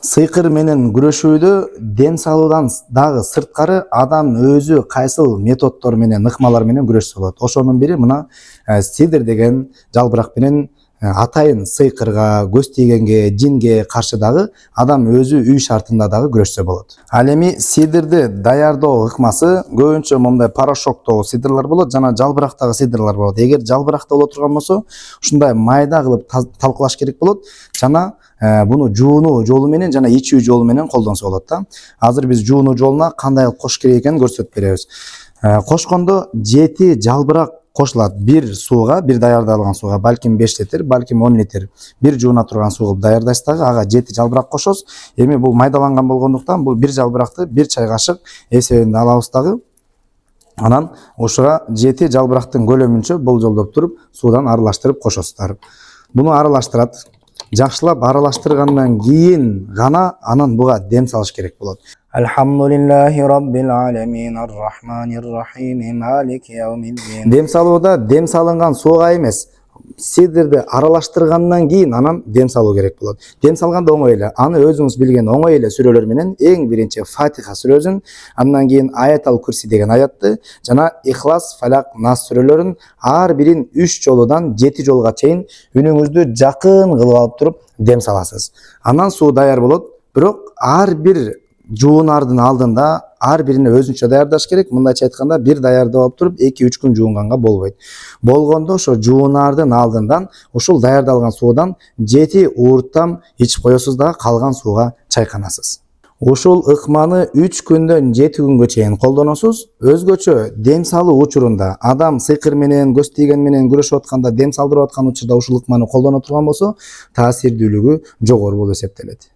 Сыйкыр менен күрөшүүдө дем салуудан дагы сырткары адам өзү кайсыл методдор менен, ыкмалар менен күрөшсө болот. Ошонун бири мына сидир деген жалбырак менен атайын сыйкырга, көз тийгенге, жинге каршы дагы адам өзү үй шартында дагы күрөшсө болот. Ал эми сидирди даярдоо ыкмасы көбүнчө мындай порошоктогу сидирлер болот жана жалбырактагы сидирлер болот. Эгер жалбыракта боло турган болсо, ушундай майда кылып талкалаш керек болот жана буну жуунуу жолу менен жана ичүү жолу менен колдонсо болот да. Азыр биз жуунуу жолуна кандай кош керек экенин көрсөтүп беребиз. Кошкондо 7 жалбырак кошулат. Бир сууга, бир даярдалган сууга, балким 5 литр, балким 10 литр бир жууна турган суу кылып даярдайсыз дагы, ага 7 жалбырак кошосуз. Эми бул майдаланган болгондуктан бул бир жалбыракты 1 чай кашык эсебинде алабыз дагы. Анан ошого 7 жалбырактын көлөмүнчө болжолдоп туруп суудан аралаштырып кошосуздар. Буну аралаштырат. Жакшылап аралаштыргандан кийин гана анан буга дем салыш керек болот. Алхамдулиллахи раббил аламин аррахманир рахим малики яумиддин. Дем салууда дем салынган сууга эмес, сидирди аралаштыргандан кийин анан дем салуу керек болот. Дем салганда оңой эле. Аны өзүңүз билген оңой эле сүрөлөр менен эң биринчи Фатиха сүрөсүн, андан кийин Аятал Курси деген аятты жана Ихлас, Фалак, Нас сүрөлөрүн ар бирин 3 жолудан 7 жолга чейин үнүңүздү жакын кылып алып туруп дем саласыз. Анан суу даяр болот. Бирок ар бир жуунардын алдында ар бирине өзүнчө даярдаш керек. Мындайча айтканда, бир даярдап алып туруп 2-3 күн жуунганга болбойт. Болгондо ошо жуунардын алдындан ушул даярдалган суудан 7 уурттам ичип коесуз дагы калган сууга чайканасыз. Ушул ыкманы 3 күндөн 7 күнгө чейин колдоносуз. Өзгөчө дем салуу учурунда адам сыйкыр менен, көз тийген менен күрөшүп атканда, дем салдырып аткан учурда ушул ыкманы колдоно турган болсо, таасирдүүлүгү жогору болуп эсептелет.